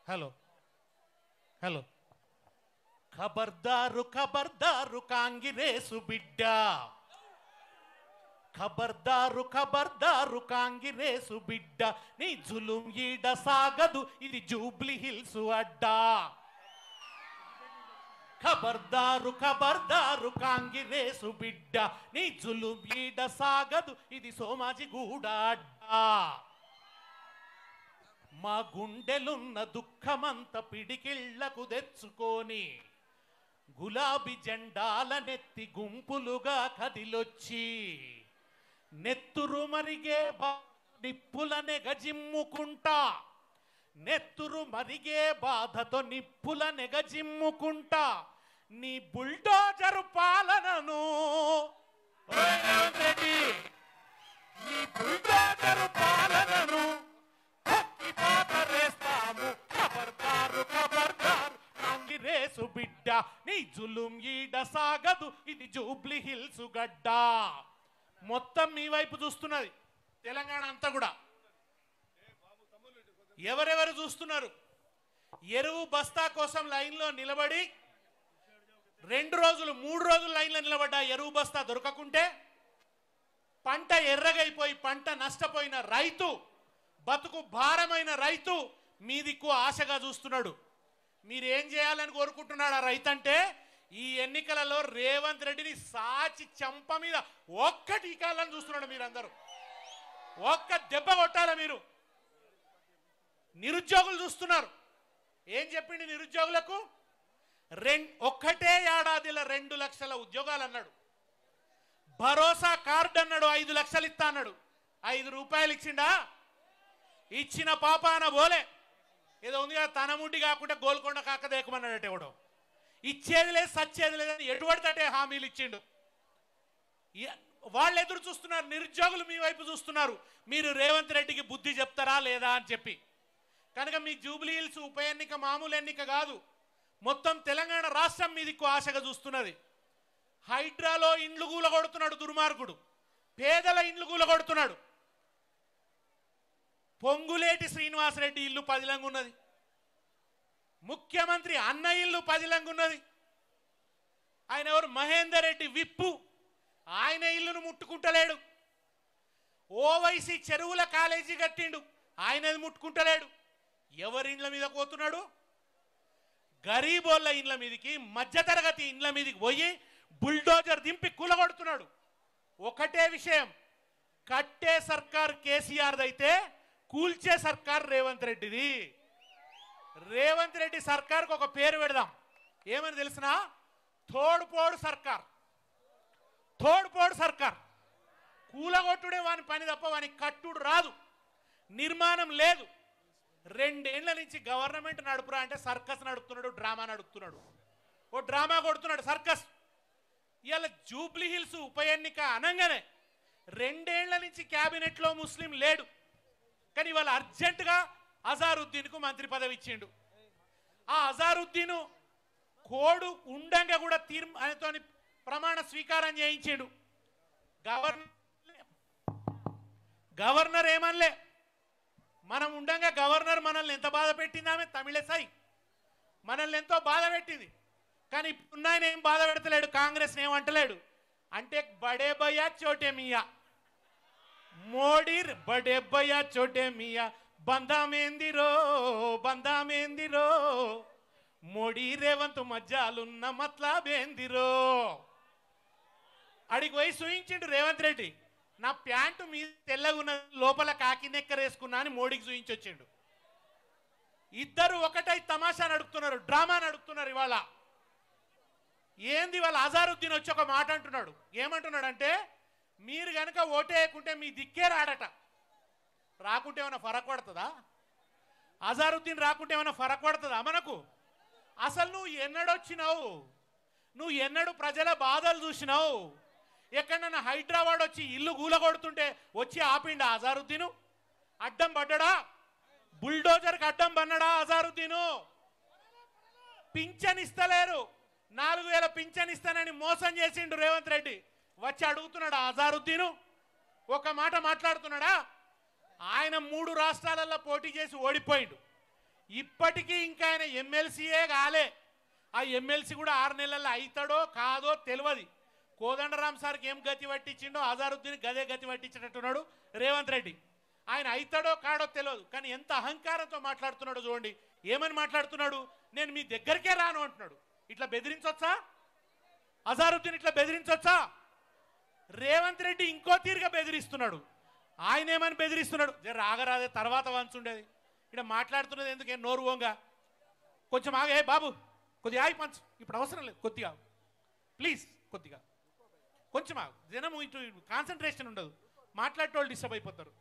Hello hello ఖబర్దారు ఖబర్దారు కాంగిరేసు బిడ్డ, ఖబర్దారు ఖబర్దారు కాంగిరేసు బిడ్డ, నీ జులుం ఈడ సాగదు ఇది జూబ్లీ హిల్స్ అడ్డా. ఖబర్దారు ఖబర్దారు కాంగిరేసు బిడ్డ, నీ జులుం ఈడ సాగదు ఇది సోమాజిగూడ అడ్డా. మా గుండెలున్న దుఃఖమంత పిడికిళ్లకు తెచ్చుకొని గులాబీ జెండాల నెత్తి గుంపులుగా కదిలొచ్చి నెత్తురు మరిగే నిప్పుల నెగజిమ్ముకుంటా, నెత్తురు మరిగే బాధతో నిప్పుల నెగజిమ్ముకుంటా నీ బుల్డోజరు పాలనను, నీ బుల్డోజరు పాలనను కాంగిరేసు బిడ్డ, నీ జులుం ఈడ సాగదు ఇది జూబ్లీ హిల్స్ గడ్డ. మొత్తం మీ వైపు చూస్తున్నది తెలంగాణ అంతా కూడా. ఎవరెవరు చూస్తున్నారు? ఎరువు బస్తా కోసం లైన్లో నిలబడి 2 రోజులు 3 రోజులు లైన్లో నిలబడ్డా ఎరువు బస్తా దొరకకుంటే పంట ఎర్రగైపోయి పంట నష్టపోయిన రైతు, బతుకు భారమైన రైతు మీ దిక్కు ఆశగా చూస్తున్నాడు. మీరేం చేయాలని కోరుకుంటున్నాడు ఆ రైతు అంటే, ఈ ఎన్నికలలో రేవంత్ రెడ్డిని సాచి చంప మీద ఒక్కటి ఇకాలని చూస్తున్నాడు. మీరందరూ ఒక్క దెబ్బ కొట్టాలి. మీరు నిరుద్యోగులు చూస్తున్నారు. ఏం చెప్పింది నిరుద్యోగులకు? ఒక్కటే ఏడాదిలో 2 లక్షల ఉద్యోగాలు అన్నాడు. భరోసా కార్డు అన్నాడు, 5 లక్షలు ఇస్తా అన్నాడు. 5 రూపాయలు ఇచ్చిండా? ఇచ్చిన పాపాన బోలే. ఏదో ఉంది కదా, తన ముడ్డి కాకుండా గోల్కొండ కాక దేకమన్నాడట ఎవడో. ఇచ్చేది లేదు సచ్చేది లేదని ఎటువడితే హామీలు ఇచ్చిండు. వాళ్ళు ఎదురు చూస్తున్నారు, నిరుద్యోగులు మీ వైపు చూస్తున్నారు. మీరు రేవంత్ రెడ్డికి బుద్ధి చెప్తారా లేదా అని చెప్పి. కనుక మీ జూబ్లీ హిల్స్ ఉప ఎన్నిక మామూలు ఎన్నిక కాదు, మొత్తం తెలంగాణ రాష్ట్రం మీదికి ఆశగా చూస్తున్నది. హైడ్రాలో ఇండ్లు కూలగొడుతున్నాడు దుర్మార్గుడు, పేదల ఇండ్లు కూలగొడుతున్నాడు. పొంగులేటి శ్రీనివాసరెడ్డి ఇల్లు పదిలంగున్నది, ముఖ్యమంత్రి అన్న ఇల్లు పదిలంగున్నది. ఆయన ఎవరు? మహేందర్ రెడ్డి విప్పు, ఆయన ఇల్లును ముట్టుకుంటలేడు. ఓవైసీ చెరువుల కాలేజీ కట్టిండు, ఆయనది ముట్టుకుంటలేడు. ఎవరి ఇండ్ల మీద పోతున్నాడు? గరీబోళ్ళ ఇండ్ల మీదకి, మధ్యతరగతి ఇండ్ల మీదకి పోయి బుల్డోజర్ దింపి కూలగొడుతున్నాడు. ఒకటే విషయం, కట్టే సర్కార్ కేసీఆర్ది అయితే కూల్చే సర్కార్ రేవంత్ రెడ్డిది. రేవంత్ రెడ్డి సర్కార్కు ఒక పేరు పెడదాం. ఏమని తెలిసినా? తోడుపోడు సర్కార్. తోడుపోడు సర్కార్. కూలగొట్టుడే వాని పని తప్ప వాని కట్టుడు రాదు, నిర్మాణం లేదు. 2 ఏళ్ల నుంచి గవర్నమెంట్ నడుపురా అంటే సర్కస్ నడుపుతున్నాడు, డ్రామా నడుపుతున్నాడు. ఓ డ్రామా కొడుతున్నాడు సర్కస్. ఇవాళ జూబ్లీ హిల్స్ ఉప ఎన్నిక అనగానే 2 ఏళ్ల నుంచి క్యాబినెట్లో ముస్లిం లేడు, కానీ ఇవాళ అర్జెంటుగా అజారుద్దీన్కు మంత్రి పదవి ఇచ్చిండు. ఆ అజారుద్దీన్ కోడు ఉండంగా కూడా ఆయనతో ప్రమాణ స్వీకారం చేయించిండు. గవర్నర్ ఏమనలే. మనం ఉండంగా గవర్నర్ మనల్ని ఎంత బాధ పెట్టింది, ఆమె తమిళసై మనల్ని ఎంతో బాధ పెట్టింది. కానీ ఇప్పుడు ఆయన ఏం బాధ పెడతలేడు, కాంగ్రెస్ని ఏమంటలేడు. అంటే బడే భయ్యా చోటే మియా, మోడీ బడే భయ్యా చోటే మియా, బంధామేందిరో బంధామేందిరో, మోడీ రేవంత్ మధ్యాలున్న మతలబేందిరో. అడిగి పోయి చూయించిండు రేవంత్ రెడ్డి, నా ప్యాంటు మీద తెల్లగున్న లోపల కాకి నెక్కర్ వేసుకున్నా అని మోడీకి చూయించొచ్చిండు. ఇద్దరు ఒకటై తమాషా నడుపుతున్నారు, డ్రామా నడుపుతున్నారు. ఇవాళ ఏంది, వాళ్ళ అజారుద్దీన్ వచ్చి ఒక మాట అంటున్నాడు. ఏమంటున్నాడు అంటే, మీరు కనుక ఓటేయకుంటే మీ దిక్కే రాడట. రాకుంటే ఏమైనా ఫరక్ పడుతుందా? అజారుద్దీన్ రాకుంటే ఏమైనా ఫరక్ పడుతుందా మనకు? అసలు నువ్వు ఎన్నడొచ్చినావు? నువ్వు ఎన్నడు ప్రజల బాధలు చూసినావు? ఎక్కడన్నా హైదరాబాద్ వచ్చి ఇల్లు గూలగొడుతుంటే వచ్చి ఆపిండా అజారుద్దీను? అడ్డం పడ్డా? బుల్డోజర్కి అడ్డం పన్నాడా అజారుద్దీను? పింఛన్ ఇస్తలేరు, 4000 పింఛన్ ఇస్తానని మోసం చేసిండు రేవంత్ రెడ్డి. వచ్చి అడుగుతున్నాడా అజారుద్దీను? ఒక మాట మాట్లాడుతున్నాడా? ఆయన 3 రాష్ట్రాలలో పోటీ చేసి ఓడిపోయిండు. ఇప్పటికీ ఇంకా ఆయన ఎమ్మెల్సీయే కాలే. ఆ ఎమ్మెల్సీ కూడా 6 నెలల్లో అవుతాడో కాదో తెలియదు. కోదండరామ్ సార్కి ఏం గతి పట్టించిండో అజారుద్దీన్ గదే గతి పట్టించినట్టున్నాడు రేవంత్ రెడ్డి. ఆయన అవుతాడో కాడో తెలియదు, కానీ ఎంత అహంకారంతో మాట్లాడుతున్నాడో చూడండి. ఏమని మాట్లాడుతున్నాడు? నేను మీ దగ్గరికే రాను అంటున్నాడు. ఇట్లా బెదిరించొచ్చా? అజారుద్దీన్ ఇట్లా బెదిరించొచ్చా? రేవంత్ రెడ్డి ఇంకో తీరుగా బెదిరిస్తున్నాడు. ఆయన ఏమని బెదిరిస్తున్నాడు? రాగరాదే తర్వాత వంచుండేది. ఇక్కడ మాట్లాడుతున్నది ఎందుకే నోరు ఓంగా? కొంచెం ఆగే బాబు, కొద్దిగా ఆగి పంచు, ఇప్పుడు అవసరం లేదు, కొద్దిగా ప్లీజ్, కొద్దిగా కొంచెం ఆగు. జనం ఇటు కాన్సన్ట్రేషన్ ఉండదు, మాట్లాడేటోళ్ళు డిస్టర్బ్ అయిపోతారు.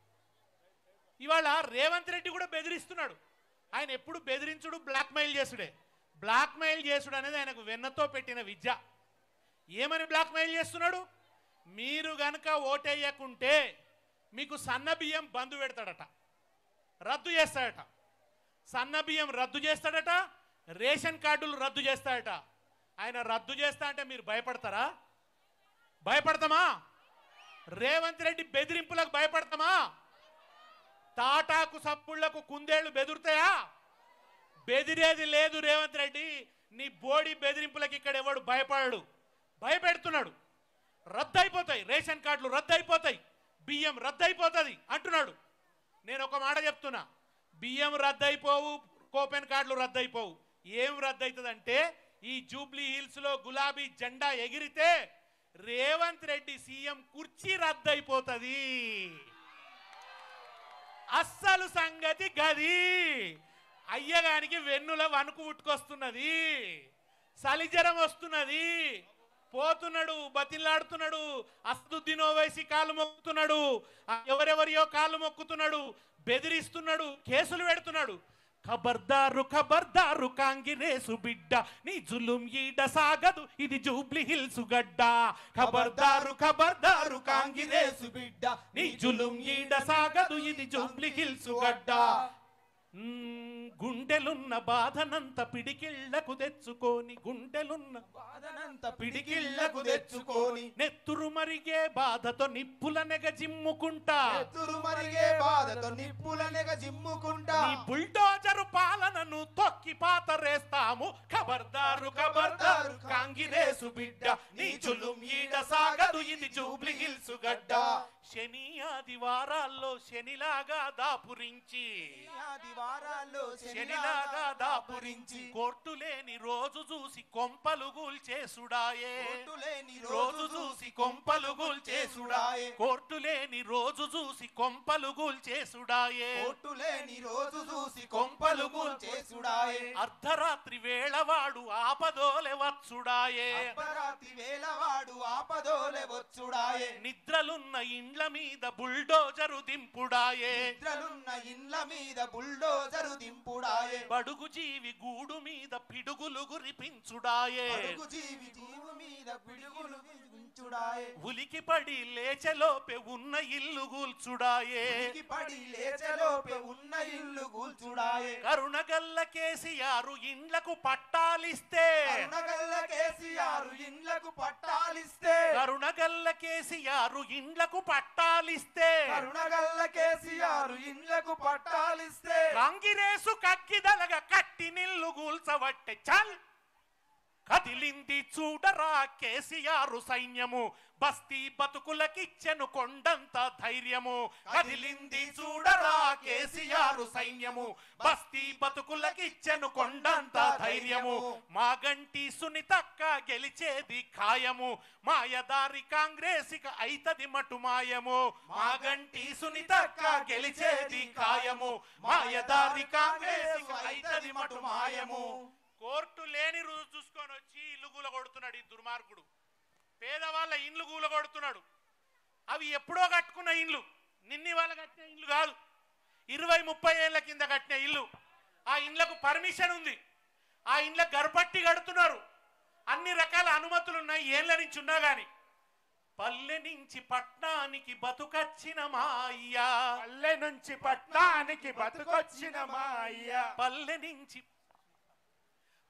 ఇవాళ రేవంత్ రెడ్డి కూడా బెదిరిస్తున్నాడు. ఆయన ఎప్పుడు బెదిరించుడు, బ్లాక్మెయిల్ చేసుడే. బ్లాక్మెయిల్ చేసుడు అనేది ఆయనకు వెన్నతో పెట్టిన విద్య. ఏమని బ్లాక్మెయిల్ చేస్తున్నాడు? మీరు గనక ఓటేయకుంటే మీకు సన్న బియ్యం బంద్ పెడతాడట, రద్దు చేస్తాడట. సన్న బియ్యం రద్దు చేస్తాడట, రేషన్ కార్డులు రద్దు చేస్తాడట. ఆయన రద్దు చేస్తా అంటే మీరు భయపడతారా? భయపడతామా? రేవంత్ రెడ్డి బెదిరింపులకు భయపడతామా? తాటాకు సప్పుళ్లకు కుందేళ్లు బెదురుతాయా? బెదిరేది లేదు రేవంత్ రెడ్డి. నీ బోడి బెదిరింపులకు ఇక్కడ ఎవడు భయపడడు. భయపెడుతున్నాడు. రద్దు అయిపోతాయి రేషన్ కార్డులు, రద్దు అయిపోతాయి, బియ్యం రద్దు అయిపోతుంది అంటున్నాడు. నేను ఒక మాట చెప్తున్నా, బియ్యం రద్దు అయిపోవు, కూపన్ కార్డులు రద్దు అయిపోవు. ఏం రద్దు అవుతుందంటే ఈ జూబ్లీ హిల్స్ లో గులాబీ జెండా ఎగిరితే రేవంత్ రెడ్డి సీఎం కుర్చీ రద్దు అయిపోతుంది. అస్సలు సంగతి గది. అయ్యగానికి వెన్నుల వణుకు ఉట్టుకొస్తున్నది, సలిజరం వస్తున్నది, పోతున్నాడు, బతిలాడుతున్నాడు, అసదుద్దీన్ ఓవైసీ కాళ్ళు మొక్కుతున్నాడు, ఎవరెవరియో కాళ్ళు మొక్కుతున్నాడు, బెదిరిస్తున్నాడు, కేసులు పెడుతున్నాడు. ఖబర్దారు ఖబర్దారు కాంగ్రెసు బిడ్డ, నీ జులుం ఈడ సాగదు, ఇది జూబ్లీ హిల్స్ గడ్డ. ఖబర్దారు ఖబర్దారు కాంగ్రెసు బిడ్డ, నీ జులుం ఈడ సాగదు, ఇది జూబ్లీ హిల్స్ గడ్డ. గుండెలున్న బాధనంత పిడికిళ్లకు తెచ్చుకొని, గుండెలున్న బాధనంత పిడికిళ్లకు తెచ్చుకొని, నెత్తురు మరిగే బాధతో నిప్పుల నెగ జిమ్ముకుంటా, నెత్తురు మరిగే బాధతో నిప్పుల నెగ జిమ్ముకుంటా, నీ బుల్డోజరు పాలనను తొక్కి పాతరేస్తాము. ఖబర్దారు ఖబర్దారు కాంగ్రెసు బిడ్డ, నీ జులుం ఈడ సాగదు, ఇది జూబ్లీ హిల్స్ గడ్డ. శని ఆదివారాల్లో శనిలాగా దాపురించి, శనిలాగా దాపురించి, కోర్టు లేని రోజు చూసి కొంపలు గూల్చేసుడాయే, రోజు చూసి కొంపలు గూల్చేసుడాయే, కోర్టు లేని రోజు చూసి కొంపలు గూల్చేసుడాయే, కోర్టు లేని రోజు చూసి కొంపలు గూల్చేసుడాయే. అర్ధరాత్రి వేళవాడు ఆపదోలే వచ్చుడాయే, అర్ధరాత్రి వేళవాడు ఆపదోలే వచ్చుడాయే. నిద్రలున్న ఇండ్ల మీద బుల్డోజరు దింపుడాయే, నిద్రలున్న ఇండ్ల మీద బుల్డోజరు దింపుడాయే. బడుగు జీవి గూడు మీద పిడుగులు గురిపించుడాయే, బడుగు జీవి గూడు మీద పిడుగులు గురిపించుడాయే. ఉలికి పడి లేచలోపే ఉన్న ఇల్లు గూల్చుడాయే, ఉలికి పడి లేచలోపే ఉన్న ఇల్లు గూల్చుడాయే. కరుణగల్ల కేసీఆర్ ఇండ్లకు పట్టాలిస్తే, కరుణగల్ల కేసీఆర్ ఇండ్లకు పట్టాలిస్తే, కరుణగల్ల కేసీఆర్ ఇండ్లకు పట్టాలిస్తే, కరుణగల్ల కేసీఆర్ ఇండ్లకు పట్టాలిస్తే, కాంగ్రెసు కక్కిదలగా కట్టి నిల్లు గూల్చవట్టే. చల్ కదిలింది చూడరా కేసీఆర్ సైన్యము, బస్తీ బతుకులకిచ్చెను కొండంత ధైర్యము. కదిలింది చూడరా కేసీఆర్ సైన్యము, బస్తీ బతుకులకిచ్చెను కొండంత ధైర్యము. మాగంటి సునీతక్క గెలిచేది ఖాయము, మాయదారి కాంగ్రెసిక అయితది మటు మాయము. మాగంటి సునీతక్క గెలిచేది ఖాయము, మాయదారి కాంగ్రెసిక అయితది మటు మాయము. కోర్టు లేని రోజు చూసుకొని వచ్చి ఇల్లు కూలగొడుతున్నాడు ఈ దుర్మార్గుడు. పేదవాళ్ళ ఇండ్లు కూలగొడుతున్నాడు. అవి ఎప్పుడో కట్టుకున్న ఇండ్లు, నిన్ని వాళ్ళ కట్టిన ఇండ్లు కాదు, 20-30 ఏళ్ల కింద కట్టిన ఇల్లు. ఆ ఇండ్లకు పర్మిషన్ ఉంది, ఆ ఇండ్లకు గర్భట్టి కడుతున్నారు, అన్ని రకాల అనుమతులు ఉన్నాయి, ఏళ్ళ నుంచి ఉన్నా గాని. పల్లె నుంచి పట్నానికి బతుకొచ్చిన మా అయ్యా, పల్లె నుంచి పట్నానికి బతుకొచ్చిన మా అయ్యా, పల్లె నుంచి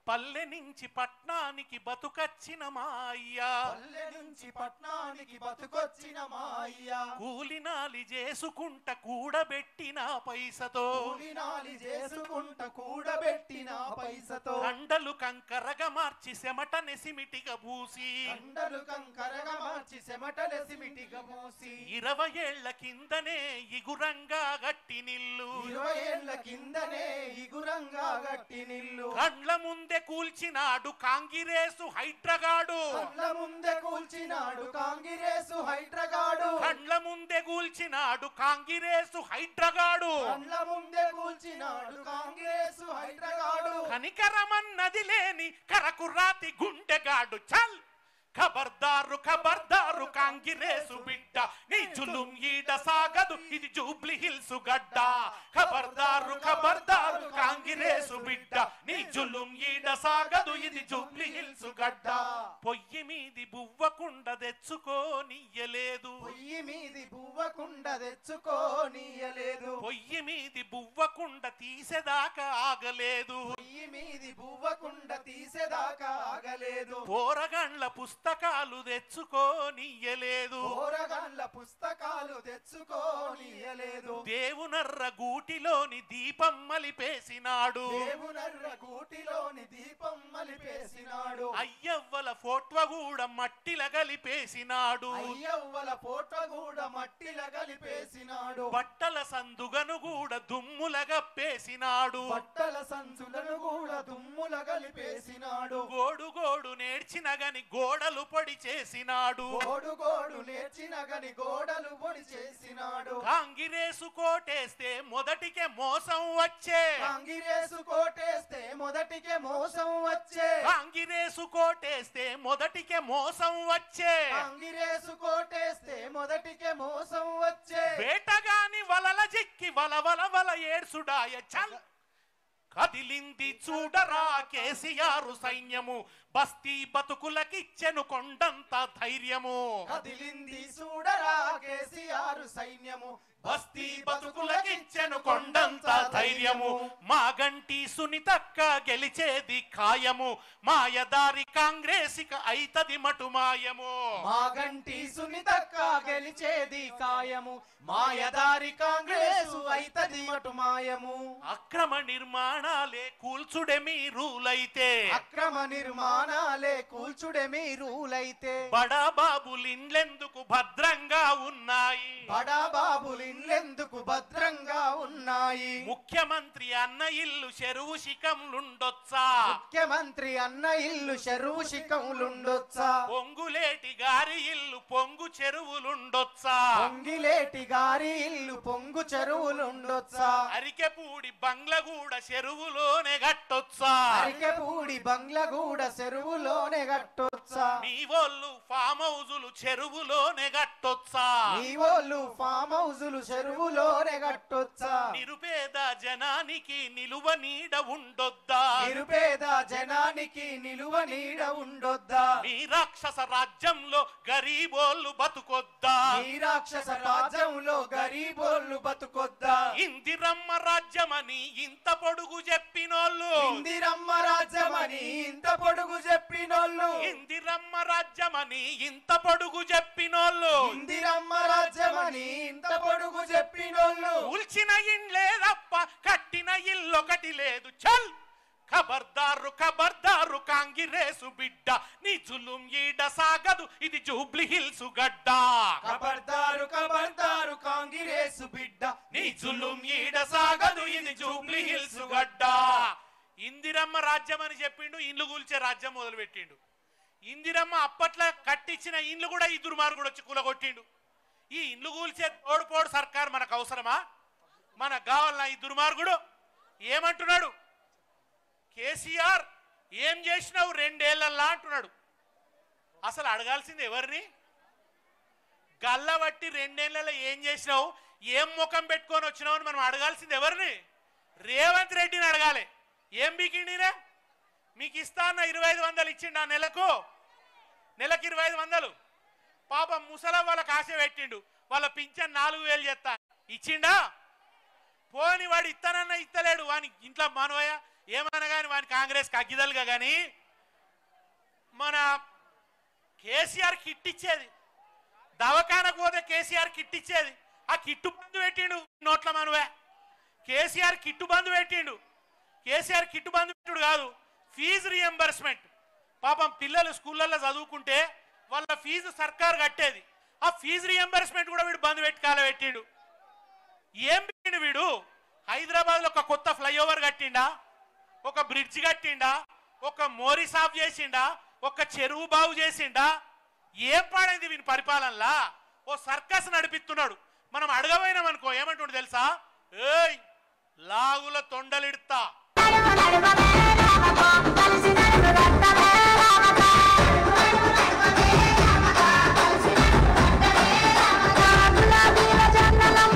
పల్లె నుంచి పట్నానికి బతుకొచ్చిన మా అయ్యా, పల్లె నుంచి పట్నానికి బతుకొచ్చిన మా అయ్యా, కూలినాలి చేసుకుంట కూడబెట్టిన పైసతో, కూలినాలి చేసుకుంట కూడబెట్టిన పైసతో, కండలు కంకరగా మార్చి చెమట నెసిమిటిగా పూసి, కండలు కంకరగా మార్చి చెమటలెసిమిటిగా మూసి, 20 ఏళ్ల కిందనే ఇగురంగా గట్టి నిల్లు, 20 ఏళ్ల కిందనే ఇగురంగా గట్టి నిల్లు, కండ్ల ముందే కూల్చినాడు కాంగిరేసు హైడ్రగాడు, కండ్ల ముందే కూల్చినాడు కాంగిరేసు హైడ్రగాడు, కండ్ల ముందే కూల్చినాడు కాంగిరేసు హైడ్రగాడు, కండ్ల ముందే కూల్చినాడు కాంగిరేసు హైడ్రగాడు, కనికరమన్నది లేని కరకురాతి గుండెగాడు. చల్ ఖబర్దారు ఖబర్దారు కాంగిరేసు బిడ్డ, నీ జులుం ఈడ సాగదు ఇది జూబ్లీ హిల్స్ గడ్డ. ఖబర్దారు ఖబర్దారు కాంగిరేసు బిడ్డ, నీ జులుం ఈడ సాగదు ఇది జూబ్లీ హిల్స్ గడ్డ. పొయ్యి మీది బువ్వకుండ తెచ్చుకోనియ్యలేదు, పొయ్యి మీది బువ్వకుండ తెచ్చుకోనియలేదు, పొయ్యి మీది బువ్వకుండ తీసేదాకా ఆగలేదు, పొయ్యి మీది బువ్వకుండ తీసేదాకా ఆగలేదు, పోరగండ్ల పుస్తకాలు తెచ్చుకోనియ్యలేదు, పోరగాళ్ళ పుస్తకాలు తెచ్చుకోనియలేదు, దేవునర్ర గూటిలోని దీపం మలిపేసినాడు, దేవునర్ర గూటిలోని దీపం మలిపేసినాడు, అయ్యవ్వల ఫోట్వ కూడా మట్టిల గలిపేసినాడు, అయ్యవ్వల పోట కూడా మట్టిల కలిపేసినాడు, బట్టల సందుగను కూడా దుమ్ముల గప్పేసినాడు, బట్టల సంచులను కూడా దుమ్ముల కలిపేసినాడు, గోడు గోడు నేర్చిన గని గోడలు పొడి చేసినాడు, గోడు గోడు నేర్చిన గని గోడలు పొడి చేసినాడు, కాంగిరేసు కోటేస్తే మొదటికే మోసం వచ్చే, కాంగిరేసు కోటేస్తే మొదటికే మోసం వచ్చే, కాంగిరేసు కోటేస్తే మొదటికే మోసం వచ్చే, కాంగిరేసు కోటేస్తే మొదటికే మోసం వచ్చే, వేటగాని వలల చిక్కి వల వల వల ఏడ్సుడాయ. చల్ కదిలింది చూడరా కేసీఆర్ సైన్యము, బస్తీ బతుకులకిచ్చెను కొండంత ధైర్యము, కదిలింది చూడరా కేసీఆర్ సైన్యము, బస్తీ బతుకులకిచ్చెను కొండంత ధైర్యము, మా గంటి సునీతక్క గెలిచేది ఖాయము, మాయదారి కాంగ్రెసిక అయితది మటు మాయము, మాగంటి సునీతక్క గెలిచేది ఖాయము, మాయదారి కాంగ్రెసు అయితది మటు మాయము, అక్రమ నిర్మాణాలే కూల్చుడే మీ రూలైతే, అక్రమ నిర్మాణాలే కూల్చుడే మీ రూలైతే, బడా బాబులిండ్లెందుకు భద్రంగా ఉన్నాయి, బడా బాబులిండ్లెందుకు భద్రంగా ఉన్నాయి, ముఖ్యమంత్రి అన్న ఇల్లు చెరువు శిఖంలుండొచ్చా, ముఖ్యమంత్రి అన్న ఇల్లు చెరువు శిఖంలుండొచ్చా, పొంగులేటి గారి ఇల్లు పొంగు చెరువులుండొచ్చా, పొంగిలేటి గారి ఇల్లు పొంగు చెరువులుండొచ్చా, అరికెపూడి బంగ్లగూడ చెరువులోనే గట్టొచ్చా, అరికెపూడి బంగ్లగూడ చెరువులోనే గట్టొచ్చా, మీ వోళ్ళు ఫామ్ హౌజులు చెరువులోనే గట్టొచ్చా, మీ వాళ్ళు ఫామ్ హౌజులు చెరువులోనే గట్టొచ్చా, నిరుపేద జనానికి నిలువ నీడ ఉండొద్దా, నిరుపేద జనానికి నిలువ నీడ ఉండొద్దా, మీ రాక్షస రాజ్యంలో గరీబోళ్ళు బతుకొద్దా, ఈ రాక్షస రాజ్యంలో గరీబోళ్ళు బతుకొద్దా, ఇందిరమ్మ రాజ్యమని ఇంత పొడుగు చెప్పినోళ్ళు, ఇందిరమ్మ రాజ్యమని ఇంత పొడుగు చెప్పినోళ్ళు, ఇందిరమ్మ రాజ్యమని ఇంత పొడుగు చెప్పినోళ్ళు, ఇందిరమ్మ రాజ్యమని ఇంత పొడుగు చెప్పినోళ్ళు, కూల్చిన ఇండ్లే తప్ప కట్టిన ఇల్లొకటి లేదు. చల్ ఖబర్దారు ఖబర్దారు కాంగిరేసు బిడ్డ, నీ జులుం ఈడ సాగదు ఇది జూబ్లీ హిల్స్ గడ్డ, ఖబర్దారు ఖబర్దారు కాంగ్రెసు బిడ్డ, నీ జులుం ఈడ సాగదు ఇది జూబ్లీ హిల్స్ గడ్డ. ఇందిరమ్మ రాజ్యం అని చెప్పిండు, ఇండ్లు కూల్చే రాజ్యం మొదలు పెట్టిండు. ఇందిరమ్మ అప్పట్లో కట్టించిన ఇండ్లు కూడా ఈ దుర్మార్గుడు వచ్చి కూలగొట్టిండు. ఈ ఇండ్లు కూల్చే తోడుపోడు సర్కార్ మనకు అవసరమా? మనకు కావాలన్నా ఈ దుర్మార్గుడు? ఏమంటున్నాడు కేసీఆర్, ఏం చేసినావు 2 ఏళ్లల్లా అంటున్నాడు. అసలు అడగాల్సింది ఎవరిని? గల్లబట్టి 2 ఏళ్లలో ఏం చేసినావు, ఏం ముఖం పెట్టుకొని వచ్చినావు అని మనం అడగాల్సింది ఎవరిని? రేవంత్ రెడ్డిని అడగాలి. ఏం బీకిండినా? మీకు ఇస్తా అన్న 2500 ఇచ్చిండు ఆ నెలకు 2500. పాపం ముసల వాళ్ళకి ఆశ పెట్టిండు, వాళ్ళ పింఛన్ 4000 చేస్తా ఇచ్చిండా? పోని వాడు ఇస్తానన్నా ఇస్తలేడు, వాని ఇంట్లో మనవయ్య ఏమన్నా కానీ వాని కాంగ్రెస్కి అగ్గిదలుగా కానీ మన కేసీఆర్ కిట్ ఇచ్చేది, దవాఖానకు పోతే కేసీఆర్ కిట్ ఇచ్చేది. ఆ కిట్టు బంధు పెట్టిండు నోట్ల మనవే. కేసీఆర్ కిట్టు బంధు పెట్టిండు. కేసీఆర్ కిట్టు బంధు పెట్టుడు కాదు, ఫీజు రియంబర్స్మెంట్. పాపం పిల్లలు స్కూళ్ళల్లో చదువుకుంటే వాళ్ళ ఫీజు సర్కారు కట్టేది. ఆ ఫీజు రియంబర్స్మెంట్ కూడా వీడు బంధు పెట్టి కాలబెట్టిండు. ఏం పెట్టిండు వీడు? హైదరాబాద్లో ఒక కొత్త ఫ్లైఓవర్ కట్టిండా, ఒక బ్రిడ్జ్ కట్టిండా, ఒక మోరీ సాఫ్ చేసిండా, ఒక చెరువు బాగు చేసిండా? ఏం పాడైంది వీని పరిపాలనలా? ఓ సర్కస్ నడిపిస్తున్నాడు. మనం అడగబోయినామనుకో ఏమంటుండు తెలుసా? ఏయ్ లాగుల తొండలిడతా